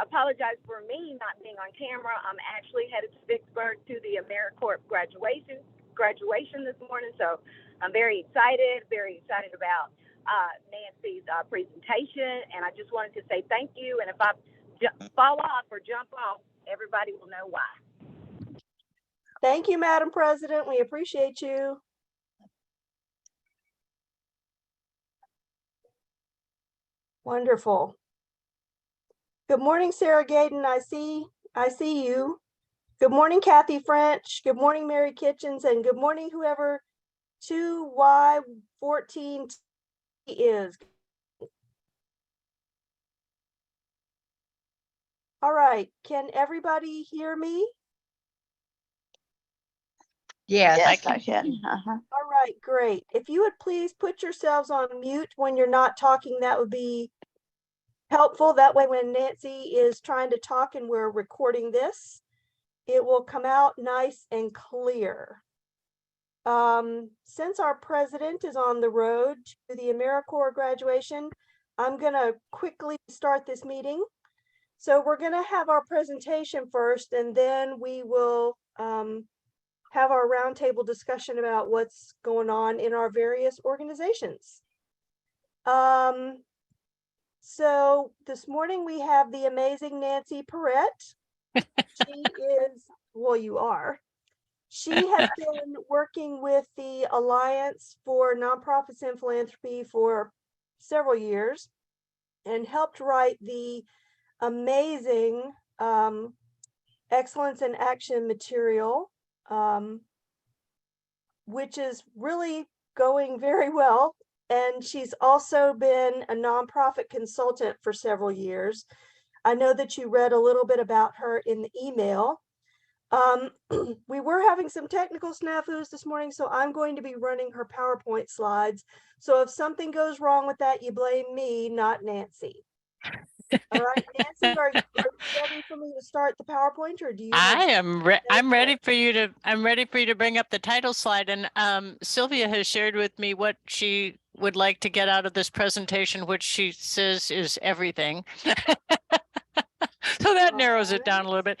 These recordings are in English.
apologize for me not being on camera. I'm actually headed to Vicksburg to the AmeriCorps graduation this morning, so I'm very excited about Nancy's presentation, and I just wanted to say thank you. And if I fall off or jump off, everybody will know why. Thank you, Madam President. We appreciate you. Wonderful. Good morning, Sarah Gayden. I see you. Good morning, Kathy French. Good morning, Mary Kitchens, and good morning, whoever 2Y14 is. All right, can everybody hear me? Yes, Yes, I can. All right, great. If you would please put yourselves on mute when you're not talking, that would be helpful. That way when Nancy is trying to talk and we're recording this, it will come out nice and clear. Since our president is on the road to the AmeriCorps graduation, I'm gonna quickly start this meeting. So we're gonna have our presentation first, and then we will have our roundtable discussion about what's going on in our various organizations. So this morning we have the amazing Nancy Perrett. She is, well, you are. She has been working with the Alliance for Nonprofits and Philanthropy for several years and helped write the amazing Excellence in Action material, which is really going very well. And she's also been a nonprofit consultant for several years. I know that you read a little bit about her in the email. We were having some technical snafus this morning, so I'm going to be running her PowerPoint slides. So if something goes wrong with that, you blame me, not Nancy. All right, Nancy, are you ready for me to start the PowerPoint, or do you? I'm ready for you to bring up the title slide. And Sylvia has shared with me what she would like to get out of this presentation, which she says is everything. So that narrows it down a little bit.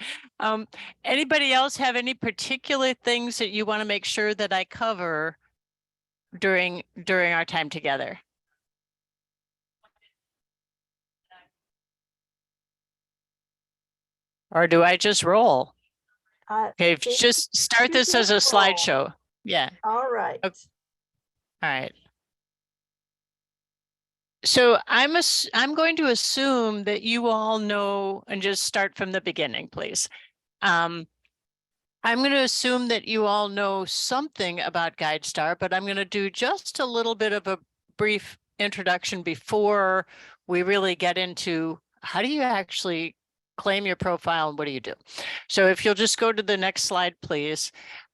Anybody else have any particular things that you want to make sure that I cover during our time together? Or do I just roll? Okay, just start this as a slideshow. Yeah. All right. Okay. All right. So I'm going to assume that you all know, and just start from the beginning, please. I'm going to assume that you all know something about GuideStar, but I'm going to do just a little bit of a brief introduction before we really get into how do you actually claim your profile and what do you do? So if you'll just go to the next slide, please.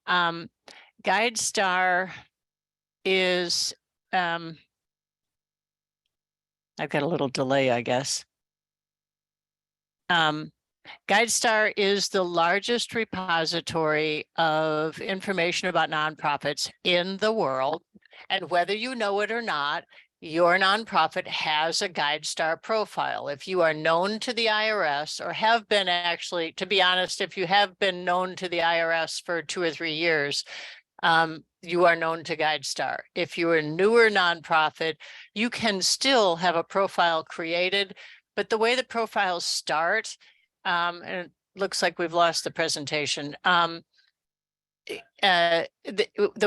GuideStar is, I've got a little delay, I guess. GuideStar is the largest repository of information about nonprofits in the world. And whether you know it or not, your nonprofit has a GuideStar profile. If you are known to the IRS or have been, actually, to be honest, if you have been known to the IRS for 2 or 3 years, you are known to GuideStar. If you're a newer nonprofit, you can still have a profile created, but the way the profiles start, and it looks like we've lost the presentation. The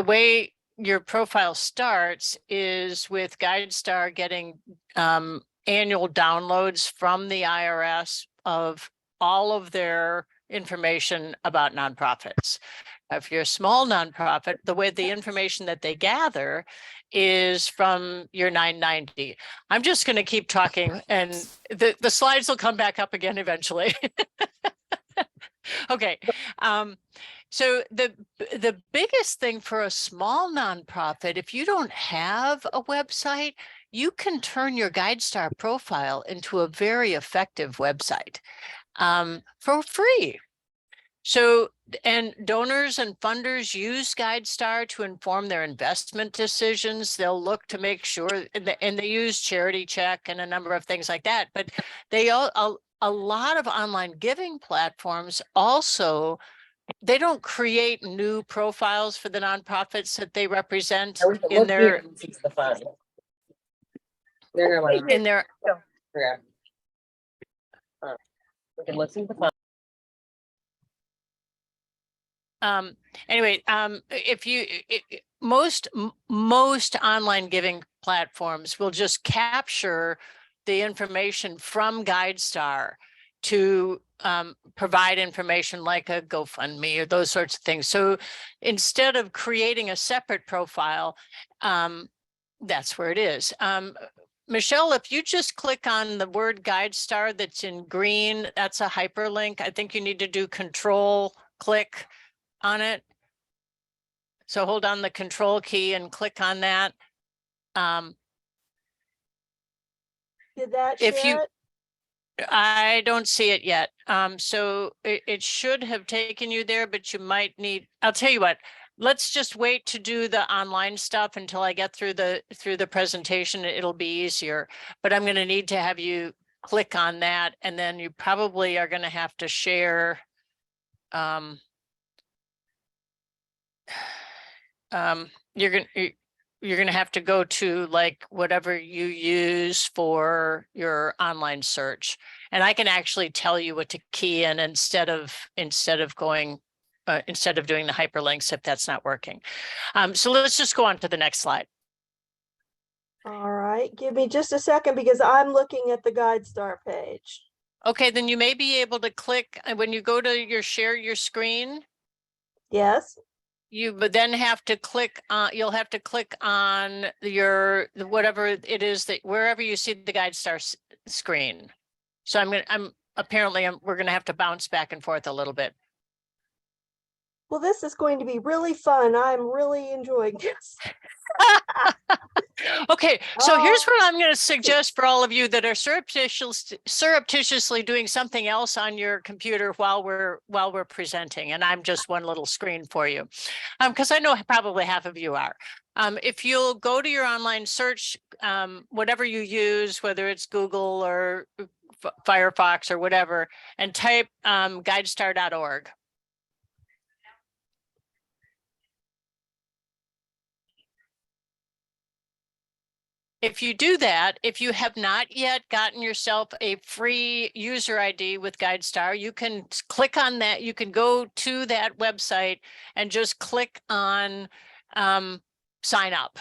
way your profile starts is with GuideStar getting annual downloads from the IRS of all of their information about nonprofits. If you're a small nonprofit, the way the information that they gather is from your 990. I'm just going to keep talking and the slides will come back up again eventually. Okay. So the biggest thing for a small nonprofit, if you don't have a website, you can turn your GuideStar profile into a very effective website for free. So, and donors and funders use GuideStar to inform their investment decisions. They'll look to make sure, and they use Charity Check and a number of things like that. But they all, a lot of online giving platforms also, they don't create new profiles for the nonprofits that they represent in their in their. We can listen to the phone. Anyway, if you, most online giving platforms will just capture the information from GuideStar to provide information like a GoFundMe or those sorts of things. So instead of creating a separate profile, that's where it is. Michelle, if you just click on the word GuideStar that's in green, that's a hyperlink. I think you need to do control click on it. So hold on the control key and click on that. Did that If share you- it? I don't see it yet. So it should have taken you there, but you might need, I'll tell you what, let's just wait to do the online stuff until I get through the presentation. It'll be easier, but I'm going to need to have you click on that. And then you probably are going to have to share, you're going to have to go to like whatever you use for your online search. And I can actually tell you what to key in instead of going, instead of doing the hyperlinks if that's not working. So let's just go on to the next slide. All right, give me just a second because I'm looking at the GuideStar page. Okay, then you may be able to click when you go to share your screen. Yes. You would then have to click on, you'll have to click on whatever it is that wherever you see the GuideStar screen. So we're going to have to bounce back and forth a little bit. Well, this is going to be really fun. I'm really enjoying this. Okay, so here's Oh. what I'm going to suggest for all of you that are surreptitiously doing something else on your computer while we're presenting, and I'm just one little screen for you, because I know probably half of you are. If you'll go to your online search, whatever you use, whether it's Google or Firefox or whatever, and type guidestar.org. If you do that, if you have not yet gotten yourself a free user ID with GuideStar, you can click on that. You can go to that website and just click on sign up.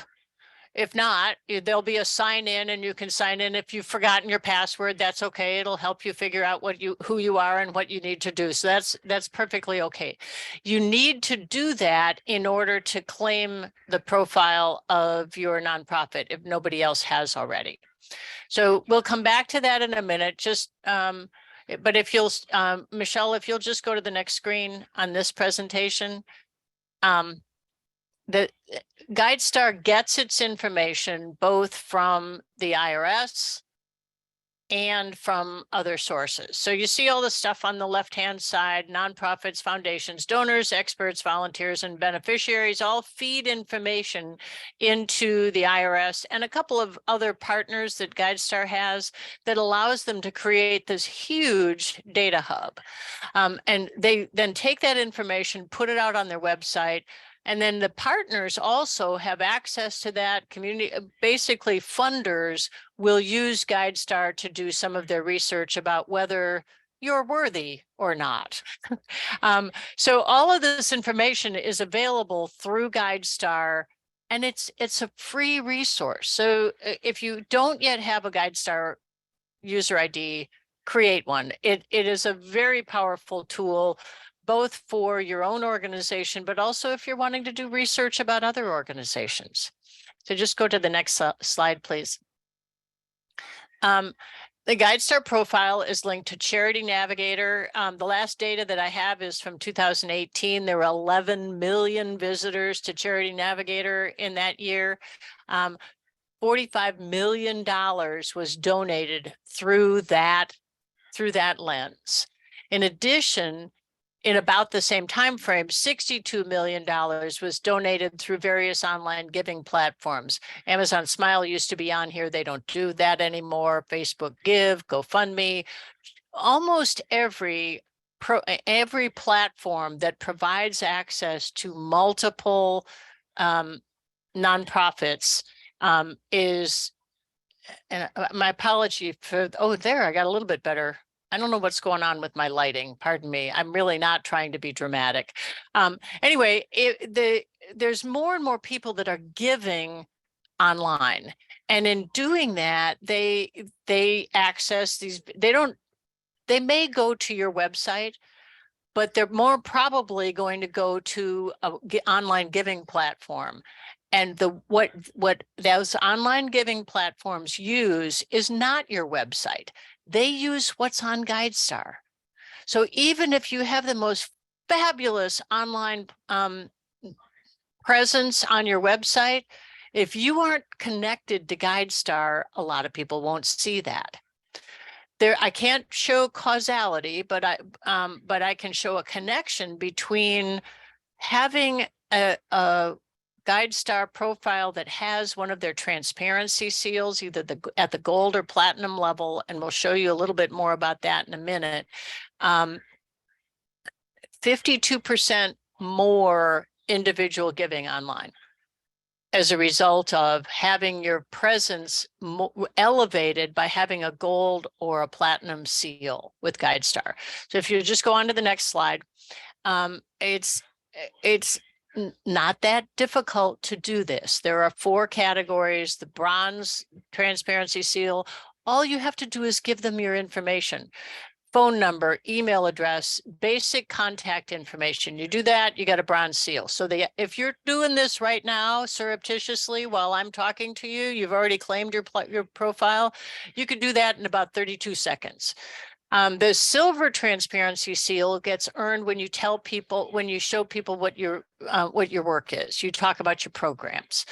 If not, there'll be a sign in and you can sign in. If you've forgotten your password, that's okay. It'll help you figure out who you are and what you need to do. So that's perfectly okay. You need to do that in order to claim the profile of your nonprofit if nobody else has already. So we'll come back to that in a minute. Just but if you'll Michelle, if you'll just go to the next screen on this presentation. The GuideStar gets its information both from the IRS and from other sources. So you see all the stuff on the left-hand side: nonprofits, foundations, donors, experts, volunteers, and beneficiaries all feed information into the IRS and a couple of other partners that GuideStar has that allows them to create this huge data hub. And they then take that information, put it out on their website. And then the partners also have access to that community. Basically, funders will use GuideStar to do some of their research about whether you're worthy or not. So all of this information is available through GuideStar, and it's a free resource. So if you don't yet have a GuideStar user ID, create one. It is a very powerful tool, both for your own organization, but also if you're wanting to do research about other organizations. So just go to the next slide, please. The GuideStar profile is linked to Charity Navigator. The last data that I have is from 2018. There were 11 million visitors to Charity Navigator in that year. $45 million was donated through that lens. In addition, in about the same time frame, $62 million was donated through various online giving platforms. Amazon Smile used to be on here. They don't do that anymore. Facebook Give, GoFundMe, almost every platform that provides access to multiple nonprofits is, and my apology for, oh, there, I got a little bit better. I don't know what's going on with my lighting. Pardon me. I'm really not trying to be dramatic. Anyway, there's more and more people that are giving online. And in doing that, they access these, they may go to your website, but they're more probably going to go to an online giving platform. And what those online giving platforms use is not your website. They use what's on GuideStar. So even if you have the most fabulous online presence on your website, if you aren't connected to GuideStar, a lot of people won't see that. I can't show causality, but I can show a connection between having a GuideStar profile that has one of their transparency seals, either at the gold or platinum level, and we'll show you a little bit more about that in a minute. 52% more individual giving online as a result of having your presence elevated by having a gold or a platinum seal with GuideStar. So if you just go on to the next slide, it's not that difficult to do this. There are 4 categories: the bronze transparency seal. All you have to do is give them your information. Phone number, email address, basic contact information. You do that, you get a bronze seal. So if you're doing this right now surreptitiously while I'm talking to you, you've already claimed your profile, you could do that in about 32 seconds. The silver transparency seal gets earned when you tell people, when you show people what your work is. You talk about your programs.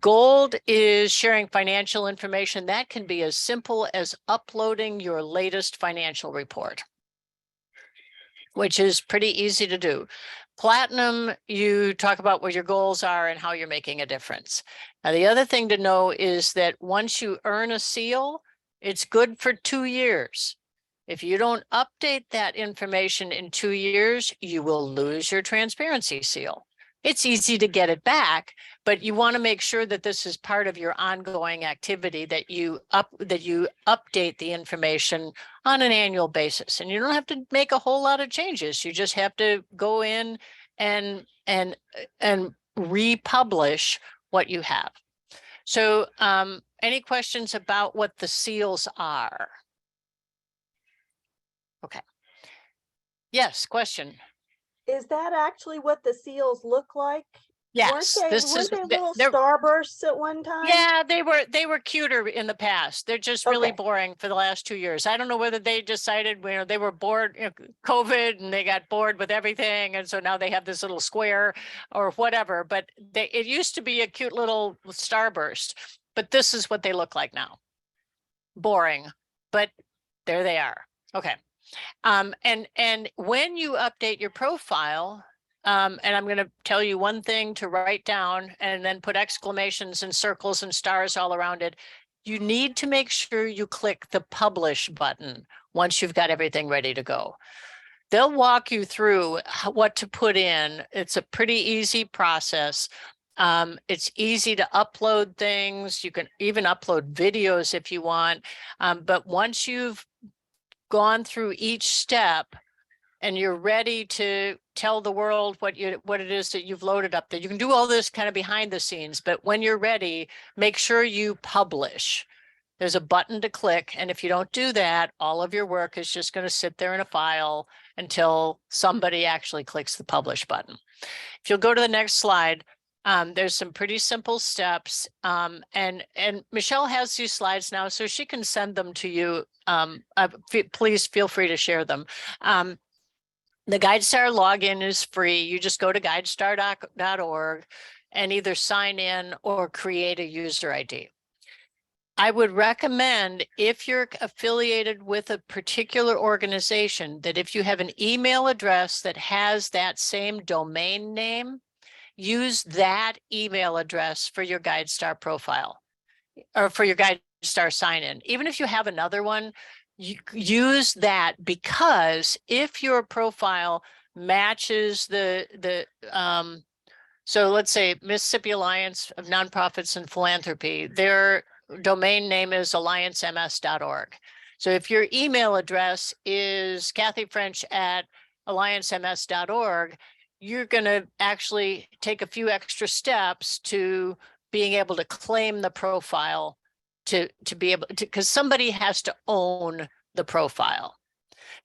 Gold is sharing financial information. That can be as simple as uploading your latest financial report, which is pretty easy to do. Platinum, you talk about what your goals are and how you're making a difference. Now, the other thing to know is that once you earn a seal, it's good for 2 years. If you don't update that information in 2 years, you will lose your transparency seal. It's easy to get it back, but you want to make sure that this is part of your ongoing activity, that you update the information on an annual basis. And you don't have to make a whole lot of changes. You just have to go in and republish what you have. So any questions about what the seals are? Okay. Yes, question. Is that actually what the seals look like? Yes, Weren't they little starbursts at one time? Yeah, they were cuter in the past. They're just really boring for the last 2 years. I don't know whether they decided, they were bored, COVID, and they got bored with everything, and so now they have this little square or whatever. But it used to be a cute little starburst, but this is what they look like now. Boring, but there they are. Okay. And when you update your profile, and I'm going to tell you one thing to write down and then put exclamations and circles and stars all around it. You need to make sure you click the publish button once you've got everything ready to go. They'll walk you through what to put in. It's a pretty easy process. It's easy to upload things. You can even upload videos if you want. But once you've gone through each step and you're ready to tell the world what it is that you've loaded up there, you can do all this kind of behind the scenes, but when you're ready, make sure you publish. There's a button to click, and if you don't do that, all of your work is just going to sit there in a file until somebody actually clicks the publish button. If you'll go to the next slide, there's some pretty simple steps, and Michelle has these slides now, so she can send them to you. Please feel free to share them. The GuideStar login is free. You just go to guidestar.org and either sign in or create a user ID. I would recommend, if you're affiliated with a particular organization, that if you have an email address that has that same domain name, use that email address for your GuideStar profile or for your GuideStar sign-in. Even if you have another one, you use that, because if your profile matches so let's say Mississippi Alliance of Nonprofits and Philanthropy, their domain name is alliancems.org. So if your email address is kathyfrench@alliancems.org, you're going to actually take a few extra steps to being able to claim the profile to be able to, because somebody has to own the profile.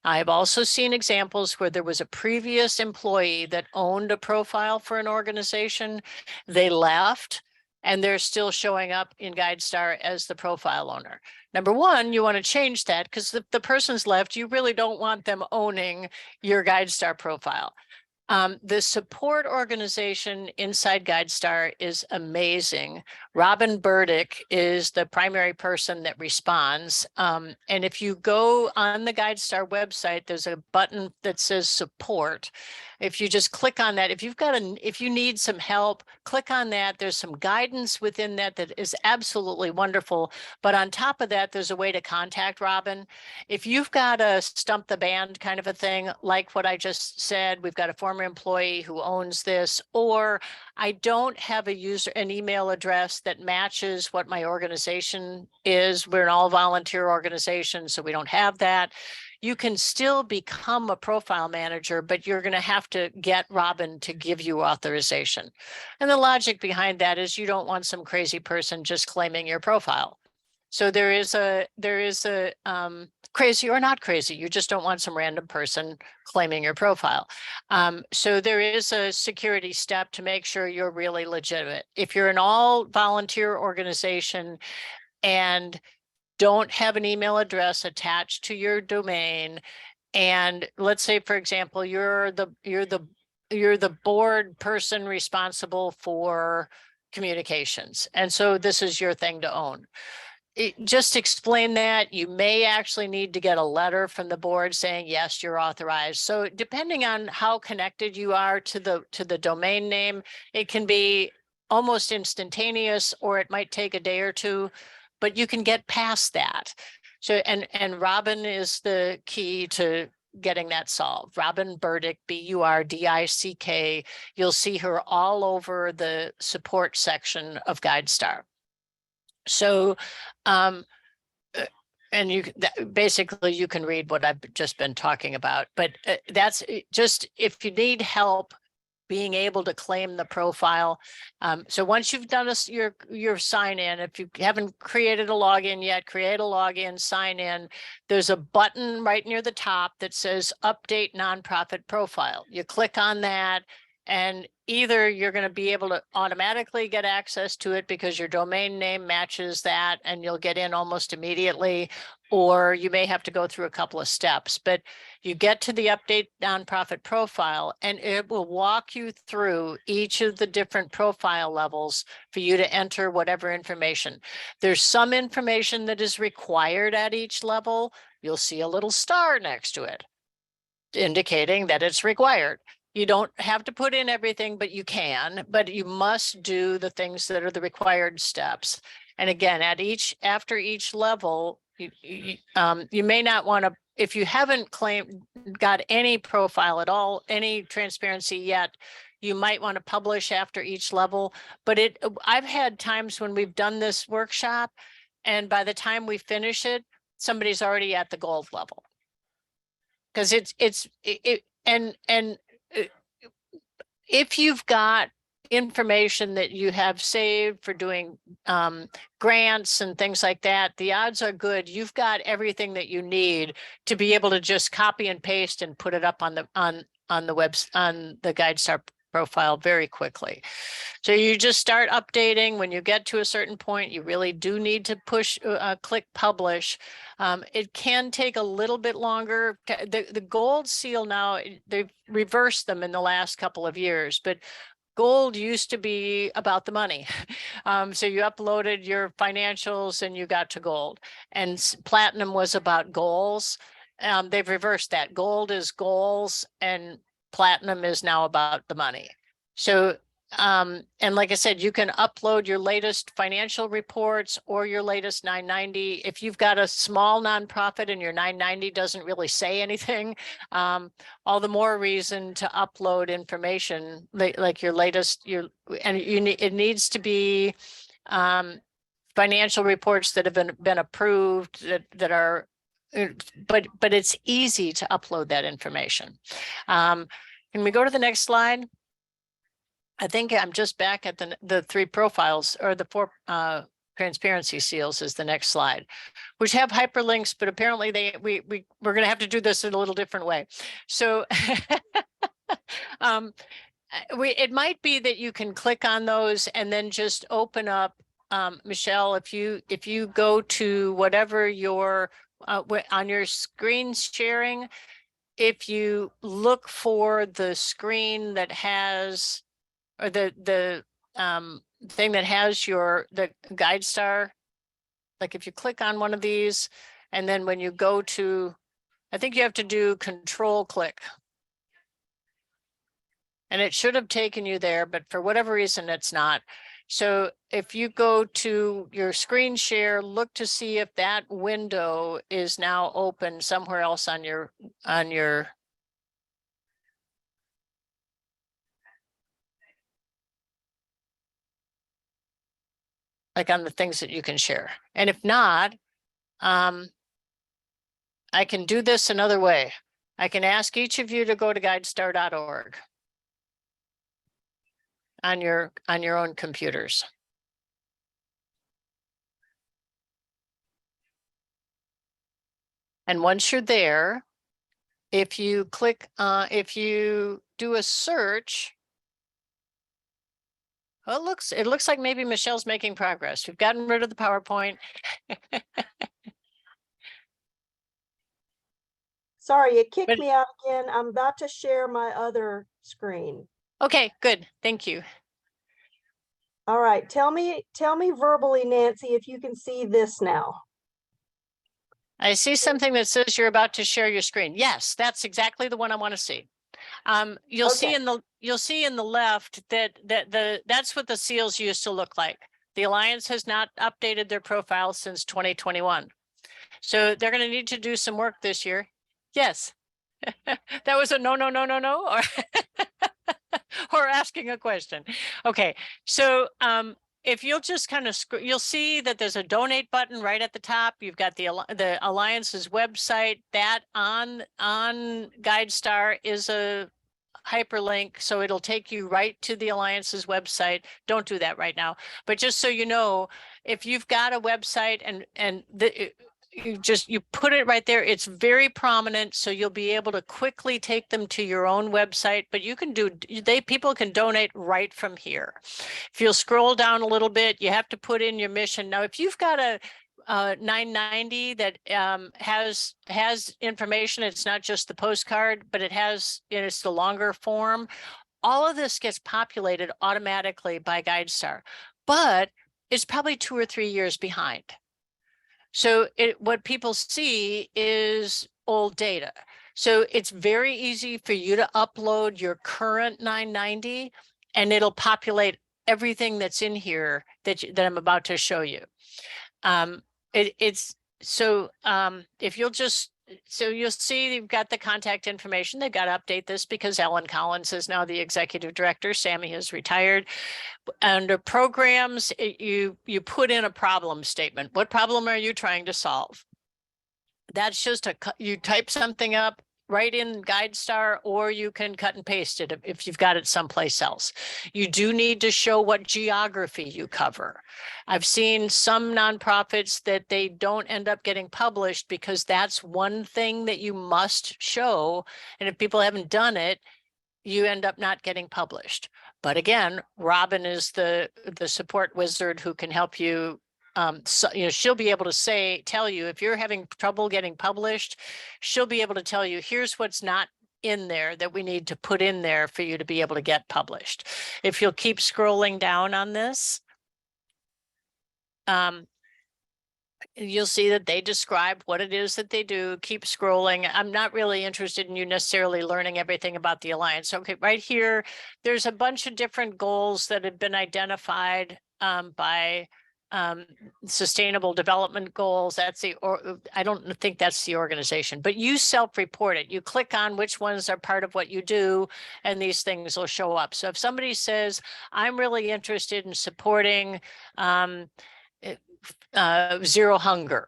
I've also seen examples where there was a previous employee that owned a profile for an organization. They left and they're still showing up in GuideStar as the profile owner. Number one, you want to change that, because if the person's left, you really don't want them owning your GuideStar profile. The support organization inside GuideStar is amazing. Robin Burdick is the primary person that responds. And if you go on the GuideStar website, there's a button that says support. If you just click on that, if you need some help, click on that. There's some guidance within that that is absolutely wonderful. But on top of that, there's a way to contact Robin. If you've got a stump the band kind of a thing, like what I just said, we've got a former employee who owns this, or I don't have an email address that matches what my organization is. We're an all volunteer organization, so we don't have that. You can still become a profile manager, but you're going to have to get Robin to give you authorization. And the logic behind that is you don't want some crazy person just claiming your profile. So there is a crazy or not crazy. You just don't want some random person claiming your profile. So there is a security step to make sure you're really legitimate. If you're an all volunteer organization and don't have an email address attached to your domain, and let's say, for example, you're the board person responsible for communications, and so this is your thing to own. Just explain that. You may actually need to get a letter from the board saying, yes, you're authorized. So depending on how connected you are to the domain name, it can be almost instantaneous, or it might take a day or two, but you can get past that. So, and Robin is the key to getting that solved. Robin Burdick, Burdick. You'll see her all over the support section of GuideStar. So, and basically you can read what I've just been talking about, but that's just, if you need help being able to claim the profile. So once you've done your sign in, if you haven't created a login yet, create a login, sign in. There's a button right near the top that says update nonprofit profile. You click on that, and either you're going to be able to automatically get access to it because your domain name matches that and you'll get in almost immediately, or you may have to go through a couple of steps. But you get to the update nonprofit profile and it will walk you through each of the different profile levels for you to enter whatever information. There's some information that is required at each level. You'll see a little star next to it indicating that it's required. You don't have to put in everything, but you can, but you must do the things that are the required steps. And again, after each level, you may not want to, if you haven't got any profile at all, any transparency yet, you might want to publish after each level. But I've had times when we've done this workshop, and by the time we finish it, somebody's already at the gold level. Because if you've got information that you have saved for doing grants and things like that, the odds are good you've got everything that you need to be able to just copy and paste and put it up on the GuideStar profile very quickly. So you just start updating. When you get to a certain point, you really do need to click publish. It can take a little bit longer. The gold seal now, they've reversed them in the last couple of years, but gold used to be about the money. So you uploaded your financials and you got to gold, and platinum was about goals. They've reversed that. Gold is goals and platinum is now about the money. So, and like I said, you can upload your latest financial reports or your latest 990. If you've got a small nonprofit and your 990 doesn't really say anything, all the more reason to upload information like your latest, it needs to be financial reports that have been approved that are, but it's easy to upload that information. Can we go to the next slide? I think I'm just back at the 3 profiles, or the 4 transparency seals is the next slide, which have hyperlinks, but apparently we're going to have to do this in a little different way. So it might be that you can click on those and then just open up, Michelle, if you go to whatever your on your screen sharing, if you look for the screen that has, or the thing that has the GuideStar, like if you click on one of these, and then when you go to, I think you have to do control click. And it should have taken you there, but for whatever reason, it's not. So if you go to your screen share, look to see if that window is now open somewhere else on your like on the things that you can share. And if not, I can do this another way. I can ask each of you to go to guidestar.org on your own computers. And once you're there, if you click, if you do a search, well, it looks like maybe Michelle's making progress. We've gotten rid of the PowerPoint. Sorry, it kicked me out again. I'm about to share my other screen. Okay, good. Thank you. All right, tell me verbally, Nancy, if you can see this now. I see something that says you're about to share your screen. Yes, that's exactly the one I want to see. You'll see in the left that's what the seals used to look like. The Alliance has not updated their profile since 2021. So they're going to need to do some work this year. Yes. That was a no, or or asking a question. Okay. So if you'll just kind of you'll see that there's a donate button right at the top. You've got the Alliance's website. That on GuideStar is a hyperlink, so it'll take you right to the Alliance's website. Don't do that right now, but just so you know, if you've got a website and you put it right there, it's very prominent, so you'll be able to quickly take them to your own website. But you can people can donate right from here. If you'll scroll down a little bit, you have to put in your mission. Now, if you've got a 990 that has information, it's not just the postcard, but it's the longer form. All of this gets populated automatically by GuideStar, but it's probably 2 or 3 years behind. So what people see is old data. So it's very easy for you to upload your current 990 and it'll populate everything that's in here that I'm about to show you. If you'll just, so you'll see you've got the contact information. They've got to update this because Ellen Collins is now the executive director. Sammy has retired. Under programs, you put in a problem statement. What problem are you trying to solve? That's just you type something up right in GuideStar, or you can cut and paste it if you've got it someplace else. You do need to show what geography you cover. I've seen some nonprofits that they don't end up getting published because that's one thing that you must show. And if people haven't done it, you end up not getting published. But again, Robin is the support wizard who can help you. So, she'll be able to tell you if you're having trouble getting published, she'll be able to tell you, here's what's not in there that we need to put in there for you to be able to get published. If you'll keep scrolling down on this, you'll see that they describe what it is that they do. Keep scrolling. I'm not really interested in you necessarily learning everything about the Alliance. Okay, right here, there's a bunch of different goals that have been identified by sustainable development goals. That's I don't think that's the organization, but you self-report it. You click on which ones are part of what you do, and these things will show up. So if somebody says, I'm really interested in supporting zero hunger.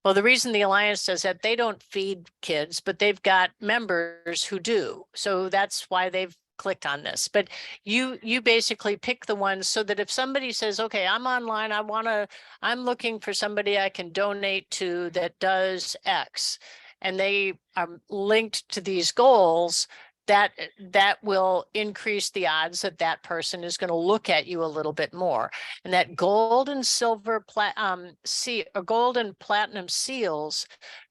Well, the reason the Alliance does that, they don't feed kids, but they've got members who do. So that's why they've clicked on this. But you basically pick the ones so that if somebody says, okay, I'm online, I'm looking for somebody I can donate to that does X, and they are linked to these goals, that will increase the odds that that person is going to look at you a little bit more. And that gold and silver gold and platinum seals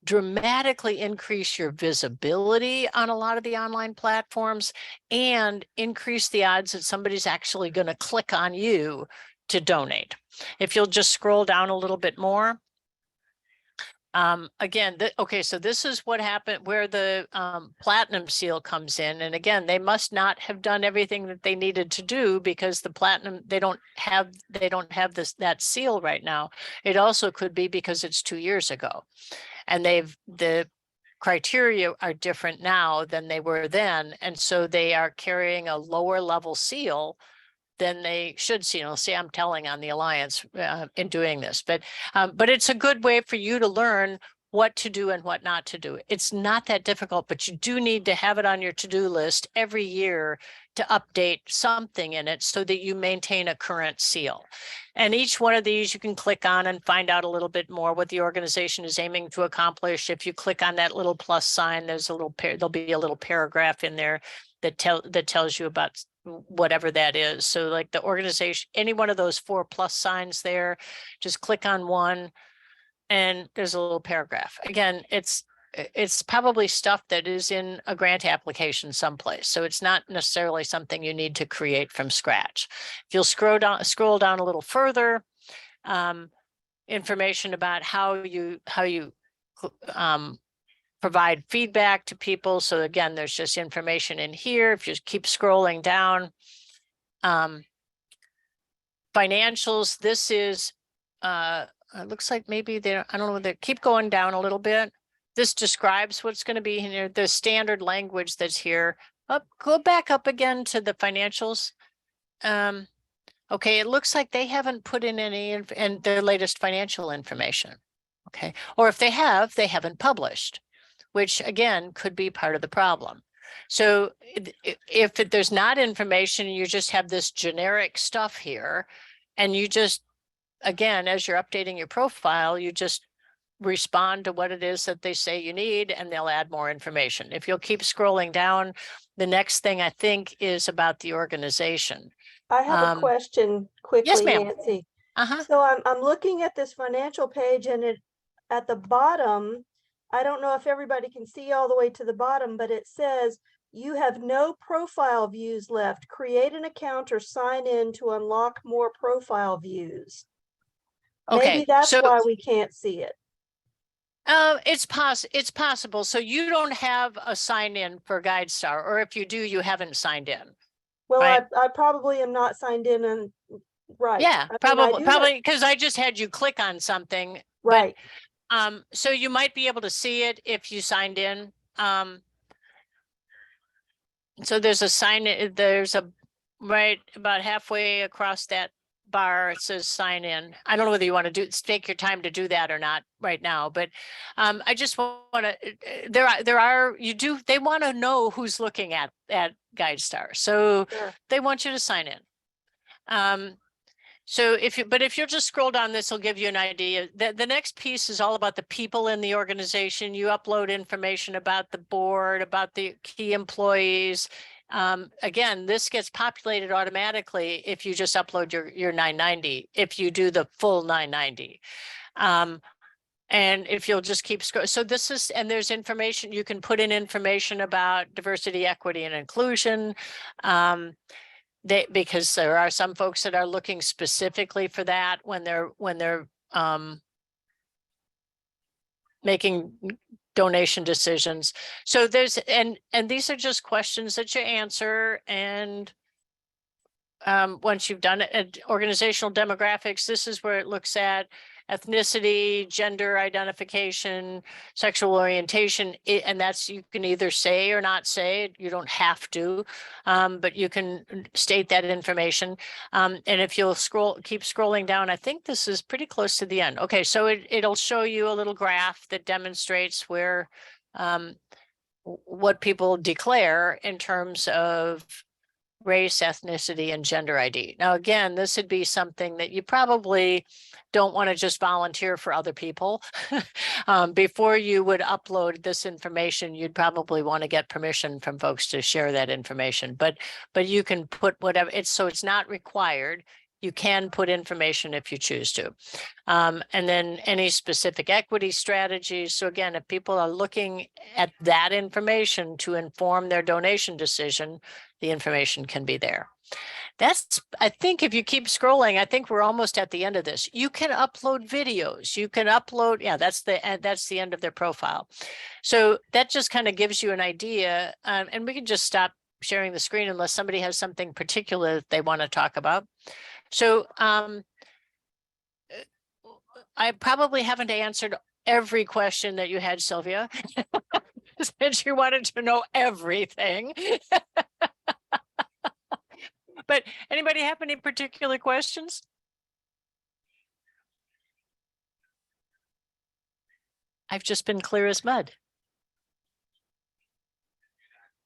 dramatically increase your visibility on a lot of the online platforms and increase the odds that somebody's actually going to click on you to donate. If you'll just scroll down a little bit more. Again, okay, so this is what happened where the platinum seal comes in. And again, they must not have done everything that they needed to do because the platinum, they don't have that seal right now. It also could be because it's 2 years ago. And the criteria are different now than they were then. And so they are carrying a lower level seal than they should see. See, I'm telling on the Alliance in doing this, but it's a good way for you to learn what to do and what not to do. It's not that difficult, but you do need to have it on your to-do list every year to update something in it so that you maintain a current seal. And each one of these you can click on and find out a little bit more what the organization is aiming to accomplish. If you click on that little plus sign, there'll be a little paragraph in there that tells you about whatever that is. So like the organization, any one of those 4 plus signs there, just click on one and there's a little paragraph. Again, it's probably stuff that is in a grant application someplace. So it's not necessarily something you need to create from scratch. If you'll scroll down a little further, information about how you provide feedback to people. So again, there's just information in here. If you keep scrolling down, financials, this is, it looks like maybe they're, I don't know, they keep going down a little bit. This describes what's going to be in here, the standard language that's here. Go back up again to the financials. Okay, it looks like they haven't put in any in their latest financial information. Okay, or if they have, they haven't published, which again could be part of the problem. So if there's not information, you just have this generic stuff here, and you just, again, as you're updating your profile, you just respond to what it is that they say you need, and they'll add more information. If you'll keep scrolling down, the next thing I think is about the organization. I have a question quickly, yes, ma'am. Nancy. So I'm looking at this financial page, and at the bottom, I don't know if everybody can see all the way to the bottom, but it says you have no profile views left. Create an account or sign in to unlock more profile views. Okay, maybe that's why we can't see it. It's possible. So you don't have a sign in for GuideStar, or if you do, you haven't signed in. Well, right? I probably am not signed in, and right. Yeah, I mean, probably because I just had you click on something. Right. But, so you might be able to see it if you signed in. So there's a sign, there's a right about halfway across that bar, it says sign in. I don't know whether you want to take your time to do that or not right now, but I just want to, they want to know who's looking at GuideStar. So Sure. they want you to sign in. So if you'll just scroll down, this will give you an idea. The next piece is all about the people in the organization. You upload information about the board, about the key employees. Again, this gets populated automatically if you just upload your 990, if you do the full 990. And if you'll just keep scrolling, so this is, and there's information, you can put in information about diversity, equity, and inclusion. Because there are some folks that are looking specifically for that when they're making donation decisions. So there's, and these are just questions that you answer. And once you've done it, and organizational demographics, this is where it looks at ethnicity, gender identification, sexual orientation, and that's, you can either say or not say, you don't have to, but you can state that information. And if you'll keep scrolling down, I think this is pretty close to the end. Okay, so it'll show you a little graph that demonstrates where what people declare in terms of race, ethnicity, and gender ID. Now, again, this would be something that you probably don't want to just volunteer for other people. Before you would upload this information, you'd probably want to get permission from folks to share that information. But you can put whatever, so it's not required. You can put information if you choose to. And then any specific equity strategies. So again, if people are looking at that information to inform their donation decision, the information can be there. That's, I think if you keep scrolling, I think we're almost at the end of this. You can upload videos. You can upload, yeah, that's the end of their profile. So that just kind of gives you an idea. And we can just stop sharing the screen unless somebody has something particular that they want to talk about. So I probably haven't answered every question that you had, Sylvia, since you wanted to know everything. But anybody have any particular questions? I've just been clear as mud.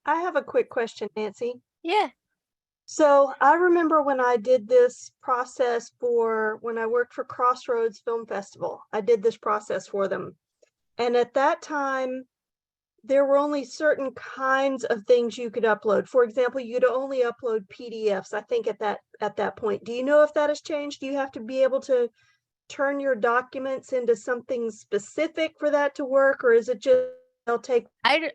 I have a quick question, Nancy. Yeah. So I remember when I did this process when I worked for Crossroads Film Festival, I did this process for them. And at that time, there were only certain kinds of things you could upload. For example, you'd only upload PDFs, I think at that point. Do you know if that has changed? Do you have to be able to turn your documents into something specific for that to work? Or is it just, they'll take? I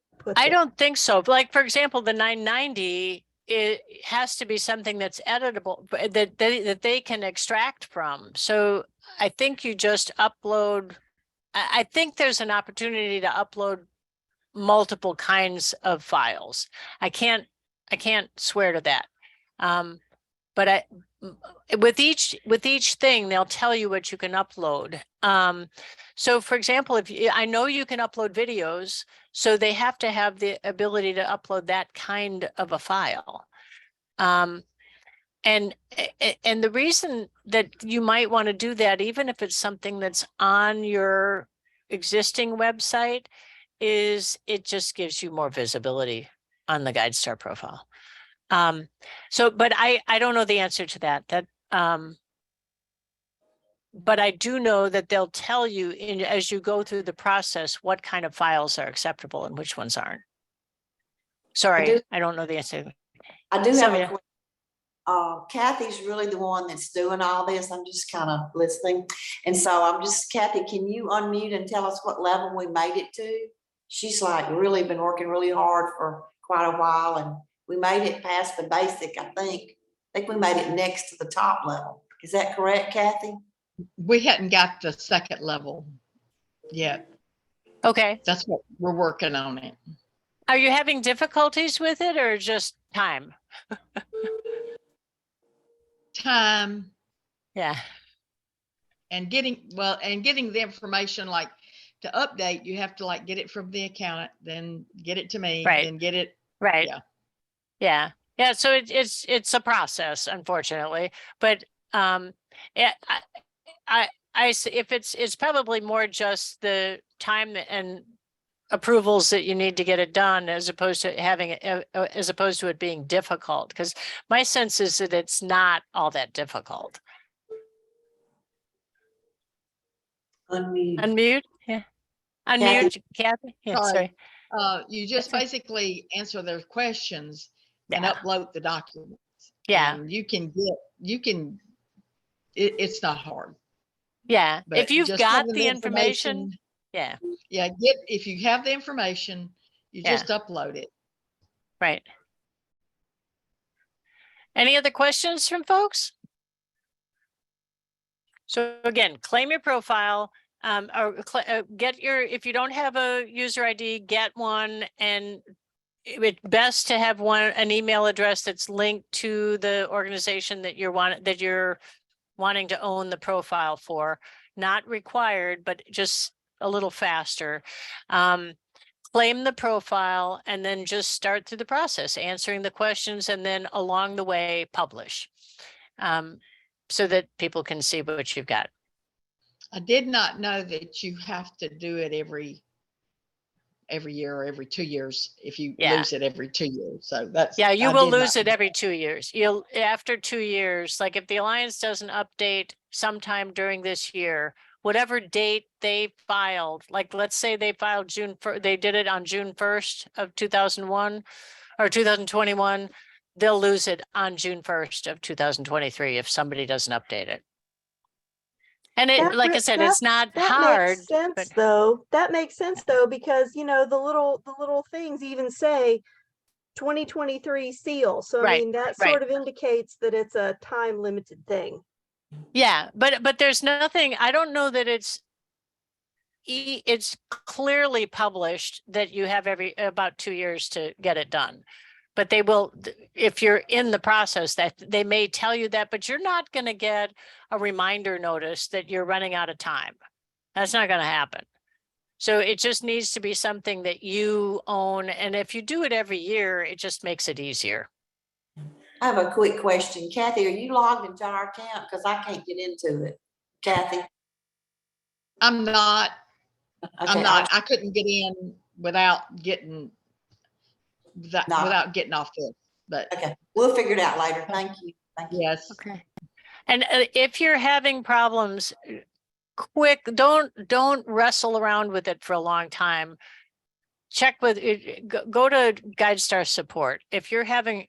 don't think so. Like, for example, the 990, it has to be something that's editable, that they can extract from. So I think you just upload, I think there's an opportunity to upload multiple kinds of files. I can't swear to that. But with each thing, they'll tell you what you can upload. So for example, I know you can upload videos, so they have to have the ability to upload that kind of a file. And the reason that you might want to do that, even if it's something that's on your existing website, is it just gives you more visibility on the GuideStar profile. But I don't know the answer to that. But I do know that they'll tell you as you go through the process what kind of files are acceptable and which ones aren't. Sorry, I don't know the answer. I do Sylvia. have a question. Kathy's really the one that's doing all this. I'm just kind of listening. And so Kathy, can you unmute and tell us what level we made it to? She's like really been working really hard for quite a while, and we made it past the basic, I think. I think we made it next to the top level. Is that correct, Kathy? We hadn't got the second level yet. Okay. That's what we're working on it. Are you having difficulties with it or just time? Time. Yeah. And getting the information, like to update, you have to like get it from the accountant, then get it to me, right. Then get it. Right. Yeah. Yeah. So it's a process, unfortunately, but if it's probably more just the time and approvals that you need to get it done, as opposed to it being difficult. Because my sense is that it's not all that difficult. Unmute. Yeah. Unmute, Kathy. Yeah, sorry. You just basically answer their questions and upload the documents. Yeah. And it's not hard. Yeah. But if you've just got having the information, Yeah, Yeah, if you have the information, you Yeah. just upload it. right. Any other questions from folks? So again, claim your profile, get your, if you don't have a user ID, get one, and it's best to have an email address that's linked to the organization that you're wanting to own the profile for. Not required, but just a little faster. Claim the profile and then just start through the process, answering the questions, and then along the way, publish. So that people can see what you've got. I did not know that you have to do it every year or every 2 years if you Yeah. lose it every 2 years. So that's. Yeah, you I will did lose not- it every 2 years. After 2 years, like if the Alliance doesn't update sometime during this year, whatever date they filed, like let's say they filed they did it on June 1st of 2001 or 2021, they'll lose it on June 1st of 2023 if somebody doesn't update it. And like I said, it's not hard. Makes sense though. That makes sense though, because the little things even say 2023 seal. So I Right, mean, that right. sort of indicates that it's a time limited thing. Yeah, but there's nothing, I don't know that it's clearly published that you have about 2 years to get it done. But they will, if you're in the process, that they may tell you that, but you're not going to get a reminder notice that you're running out of time. That's not going to happen. So it just needs to be something that you own. And if you do it every year, it just makes it easier. I have a quick question. Kathy, are you logged into our account? Because I can't get into it. Kathy? I'm not. I'm Okay, not. I couldn't get in without getting No. without getting off this. But Okay, we'll figure it out later. Thank you. Thank you. yes. Okay. And if you're having problems, don't wrestle around with it for a long time. Check with go to GuideStar support. If you're having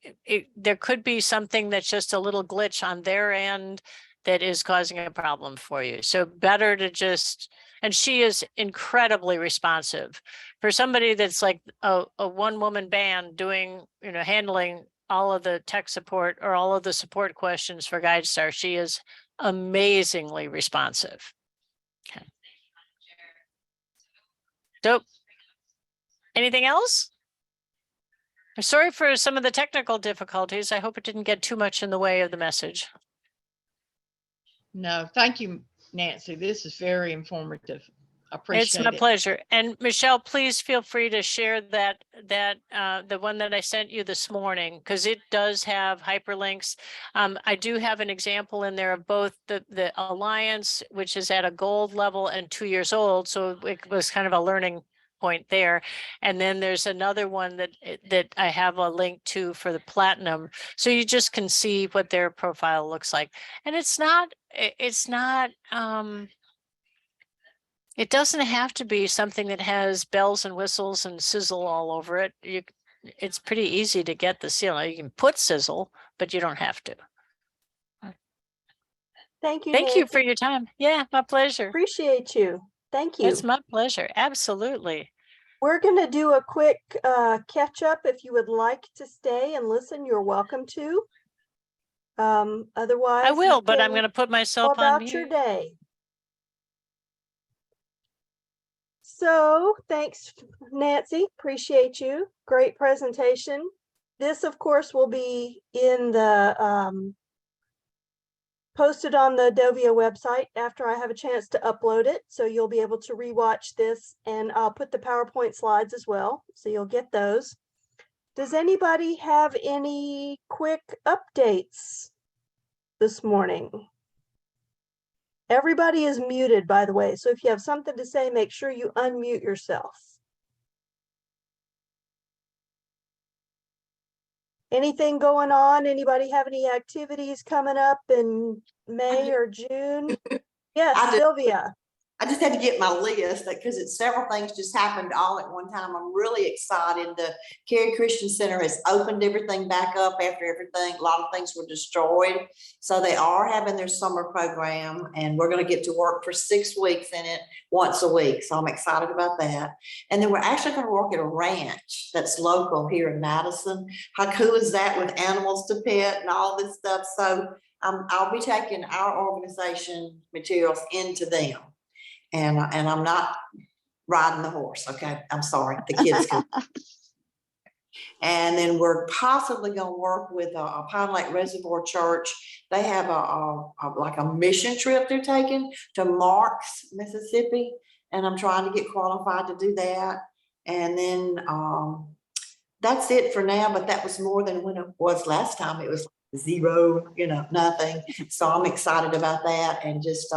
there could be something that's just a little glitch on their end that is causing a problem for you. So better to just, and she is incredibly responsive for somebody that's like a one-woman band doing, handling all of the tech support or all of the support questions for GuideStar. She is amazingly responsive. Okay. Dope. Anything else? I'm sorry for some of the technical difficulties. I hope it didn't get too much in the way of the message. No, thank you, Nancy. This is very informative. I appreciate it. It's my pleasure. And Michelle, please feel free to share that the one that I sent you this morning, because it does have hyperlinks. I do have an example in there of both the Alliance, which is at a gold level and 2 years old. So it was kind of a learning point there. And then there's another one that I have a link to for the platinum. So you just can see what their profile looks like. And it doesn't have to be something that has bells and whistles and sizzle all over it. It's pretty easy to get the seal. You can put sizzle, but you don't have to. Thank you. Thank you Nancy. for your time. Yeah, my pleasure. Appreciate you. Thank you. It's my pleasure. Absolutely. We're going to do a quick catch up. If you would like to stay and listen, you're welcome to. Otherwise, I will, you but I'm can going to put go myself on about your mute. day. So thanks, Nancy. Appreciate you. Great presentation. This, of course, will be in the posted on the DOVIA website after I have a chance to upload it. So you'll be able to rewatch this, and I'll put the PowerPoint slides as well. So you'll get those. Does anybody have any quick updates this morning? Everybody is muted, by the way. So if you have something to say, make sure you unmute yourself. Anything going on? Anybody have any activities coming up in May or June? Yes, I do. Sylvia. I just had to get my list because it's several things just happened all at one time. I'm really excited. The Cary Christian Center has opened everything back up after everything. A lot of things were destroyed. So they are having their summer program and we're going to get to work for 6 weeks in it once a week. So I'm excited about that. And then we're actually going to work at a ranch that's local here in Madison. How cool is that with animals to pet and all this stuff? So I'll be taking our organization materials into them. And I'm not riding the horse, okay? I'm sorry, the kids can. And then we're possibly gonna work with a Pine Lake Reservoir Church. They have like a mission trip they're taking to Marks, Mississippi. And I'm trying to get qualified to do that. And then that's it for now, but that was more than when it was last time. It was zero, nothing. So I'm excited about that. And just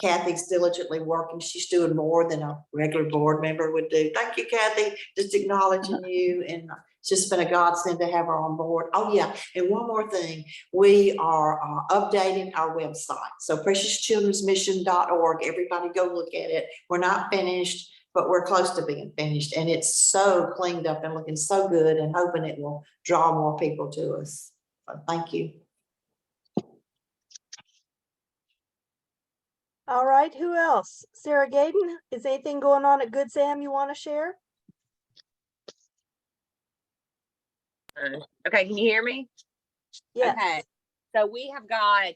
Kathy's diligently working. She's doing more than a regular board member would do. Thank you, Kathy, just acknowledging you. And it's just been a godsend to have her on board. Oh yeah, and one more thing, we are updating our website. So preciouschildrensmission.org, everybody go look at it. We're not finished, but we're close to being finished. And it's so cleaned up and looking so good, and hoping it will draw more people to us. Thank you. All right, who else? Sarah Gaden, is anything going on at Good Sam you want to share? Okay, can you hear me? Yes. Okay. So we have got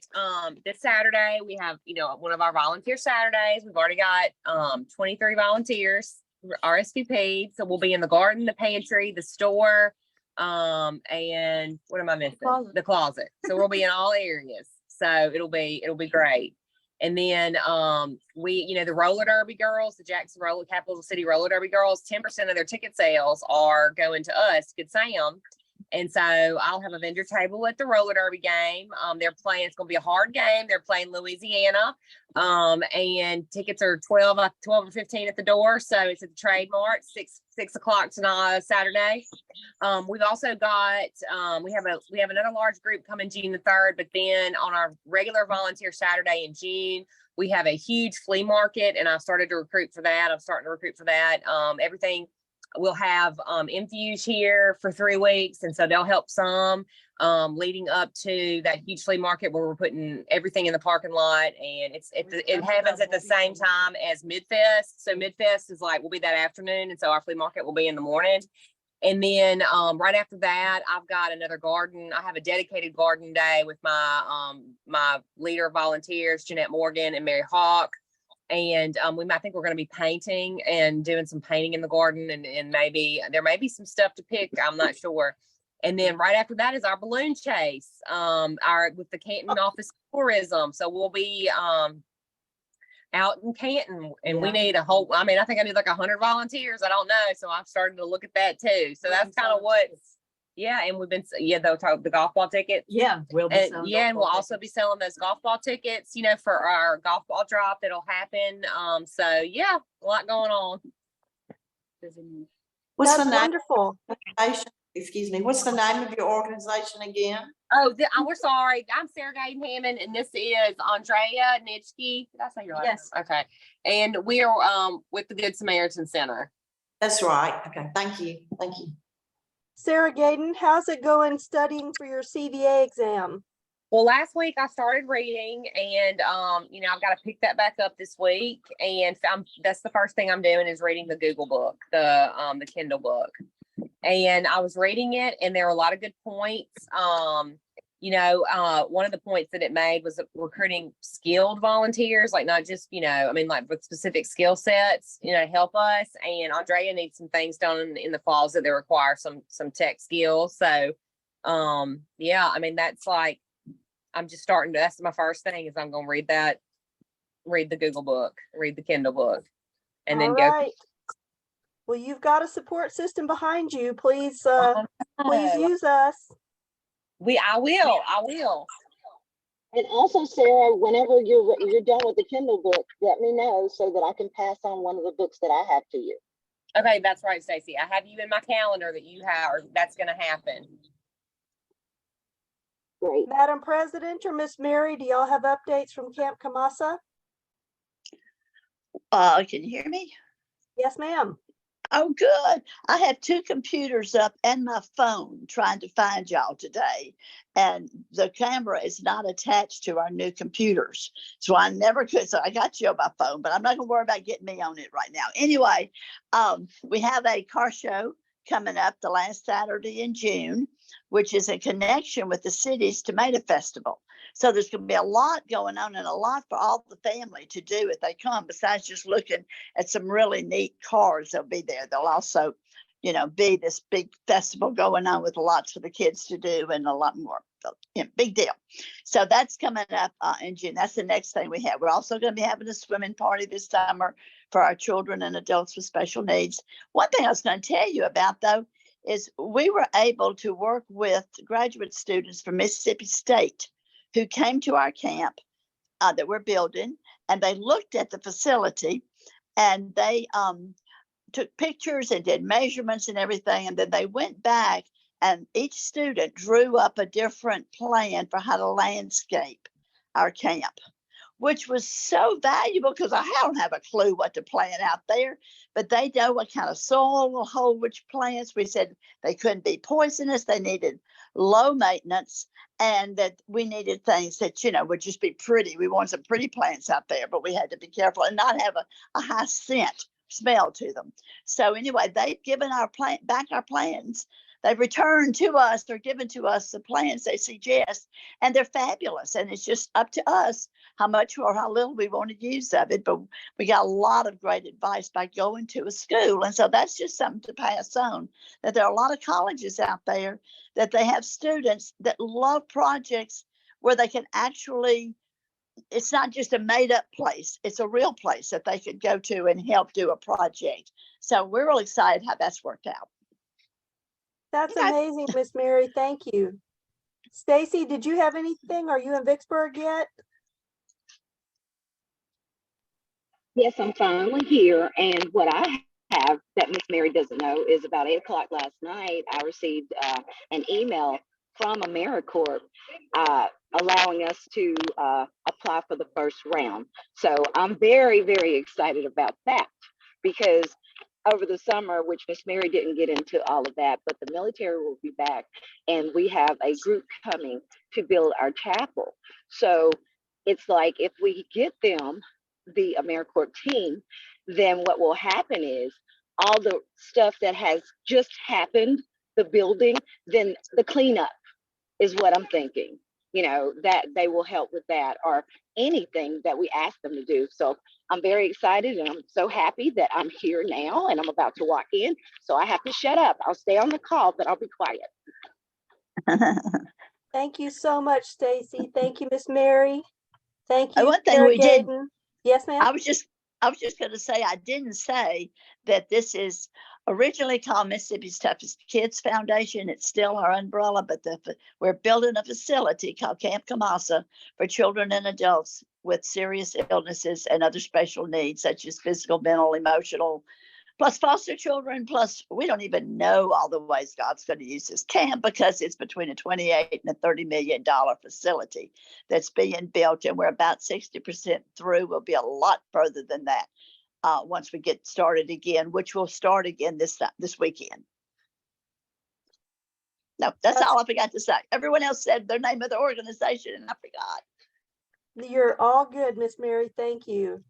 this Saturday, we have, one of our volunteer Saturdays. We've already got 23 volunteers RSVP'd. So we'll be in the garden, the pantry, the store, and what am I missing? The closet. So we'll be in all areas. So it'll be great. And then we, the roller derby girls, the Jackson Capital City roller derby girls, 10% of their ticket sales are going to us, Good Sam. And so I'll have a vendor table at the roller derby game. They're playing, it's going to be a hard game. They're playing Louisiana. And tickets are 12 or 15 at the door. So it's at the Trade Mart, 6 o'clock tonight, Saturday. We've also got, we have another large group coming June the 3rd, but then on our regular volunteer Saturday in June, we have a huge flea market, and I've started to recruit for that. I'm starting to recruit for that. Everything. We'll have Infuse here for 3 weeks, and so they'll help some leading up to that huge flea market where we're putting everything in the parking lot, and it happens at the same time as Midfest. So Midfest is will be that afternoon, and so our flea market will be in the morning. And then right after that, I've got another garden. I have a dedicated garden day with my my leader of volunteers, Jeanette Morgan and Mary Hawk. And I think we're going to be painting and doing some painting in the garden, and maybe there may be some stuff to pick. I'm not sure. And then right after that is our balloon chase, with the Canton Office of Tourism. So we'll be out in Canton, and we need I think I need like 100 volunteers. I don't know. So I've started to look at that too. So that's kind of and we've been, the golf ball tickets. Yeah, we'll be selling. And we'll also be selling those golf ball tickets, for our golf ball drop that'll happen. So a lot going on. What's That's the name? wonderful. Excuse me. What's the name of your organization again? Oh, we're sorry. I'm Sarah Gaden Hammond, and this is Andrea Nitschke. Did I say your last name? Yes. Okay. And we are with the Good Samaritan Center. That's right. Okay. Thank you. Thank you. Sarah Gaden, how's it going studying for your CVA exam? Well, last week I started reading, and I've got to pick that back up this week. And that's the first thing I'm doing is reading the Google book, the Kindle book. And I was reading it, and there were a lot of good points. One of the points that it made was recruiting skilled volunteers, not just, with specific skill sets, help us. And Andrea needs some things done in the closet that require some tech skills. So, that's I'm just starting to, that's my first thing is I'm going to read the Google book, read the Kindle book, and then go. Well, you've got a support system behind you. Please use us. I will. And also, Sarah, whenever you're done with the Kindle book, let me know so that I can pass on one of the books that I have to you. Okay, that's right, Stacey. I have you in my calendar that you have, or that's going to happen. Great. Madam President or Miss Mary, do y'all have updates from Camp Kamasa? Can you hear me? Yes, ma'am. Oh, good. I have 2 computers up and my phone trying to find y'all today. And the camera is not attached to our new computers. So I never could. So I got you on my phone, but I'm not going to worry about getting me on it right now. Anyway, we have a car show coming up the last Saturday in June, which is in connection with the city's Tomato Festival. So there's going to be a lot going on and a lot for all the family to do if they come, besides just looking at some really neat cars that'll be there. There'll also, be this big festival going on with lots for the kids to do and a lot more. Big deal. So that's coming up in June. That's the next thing we have. We're also going to be having a swimming party this summer for our children and adults with special needs. One thing I was going to tell you about, though, is we were able to work with graduate students from Mississippi State who came to our camp that we're building, and they looked at the facility and they took pictures and did measurements and everything. And then they went back and each student drew up a different plan for how to landscape our camp, which was so valuable because I don't have a clue what to plant out there, but they know what kind of soil will hold which plants. We said they couldn't be poisonous. They needed low maintenance, and that we needed things that, would just be pretty. We want some pretty plants out there, but we had to be careful and not have a high scent smell to them. So anyway, they've given back our plans. They've returned to us, they're given to us the plans they suggest, and they're fabulous. And it's just up to us how much or how little we want to use of it. But we got a lot of great advice by going to a school. And so that's just something to pass on, that there are a lot of colleges out there that they have students that love projects where they can actually, it's not just a made up place, it's a real place that they could go to and help do a project. So we're really excited how that's worked out. That's amazing, Miss Mary. Thank you. Stacy, did you have anything? Are you in Vicksburg yet? Yes, I'm finally here. And what I have that Miss Mary doesn't know is about 8 o'clock last night, I received an email from AmeriCorps allowing us to apply for the first round. So I'm very, very excited about that, because over the summer, which Miss Mary didn't get into all of that, but the military will be back and we have a group coming to build our chapel. So it's like, if we get them, the AmeriCorps team, then what will happen is all the stuff that has just happened, the building, then the cleanup is what I'm thinking, that they will help with that, or anything that we ask them to do. So I'm very excited, and I'm so happy that I'm here now and I'm about to walk in. So I have to shut up. I'll stay on the call, but I'll be quiet. Thank you so much, Stacy. Thank you, Miss Mary. Thank you. One thing we did. Yes, ma'am. I was just going to say, I didn't say that this is originally called Mississippi's Toughest Kids Foundation. It's still our umbrella, but we're building a facility called Camp Kamasa for children and adults with serious illnesses and other special needs, such as physical, mental, emotional, plus foster children, plus we don't even know all the ways God's going to use this camp, because it's between a $28 and a $30 million facility that's being built, and we're about 60% through. We'll be a lot further than that once we get started again, which will start again this weekend. No, that's all I forgot to say. Everyone else said their name of the organization, and I forgot. You're all good, Miss Mary. Thank you.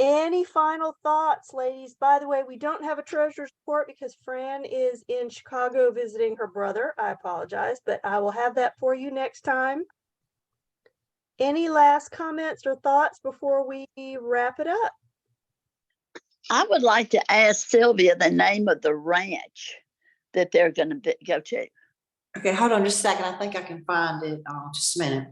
Any final thoughts, ladies? By the way, we don't have a treasurer's report because Fran is in Chicago visiting her brother. I apologize, but I will have that for you next time. Any last comments or thoughts before we wrap it up? I would like to ask Sylvia the name of the ranch that they're going to go to. Okay, hold on just a second. I think I can find it. Just a minute.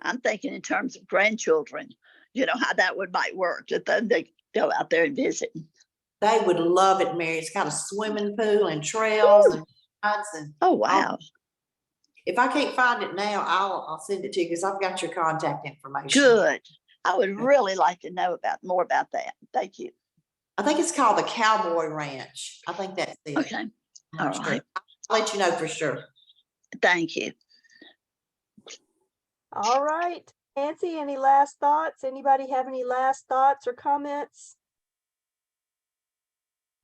I'm thinking in terms of grandchildren, how that might work, that then they go out there and visit. They would love it, Mary. It's got a swimming pool and trails and rides and. Oh, wow. If I can't find it now, I'll send it to you, because I've got your contact information. Good. I would really like to know more about that. Thank you. I think it's called the Cowboy Ranch. I think that's it. Okay. All right. I'll let you know for sure. Thank you. All right. Nancy, any last thoughts? Anybody have any last thoughts or comments?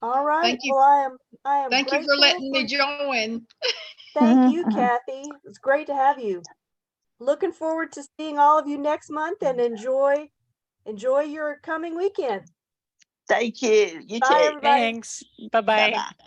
All right. Thank you. Well, I am Thank you for grateful letting me join. Thank you, Kathy. It's great to have you. Looking forward to seeing all of you next month, and enjoy your coming weekend. Thank you. You Bye, too. everybody. Thanks. Bye-bye. Bye-bye.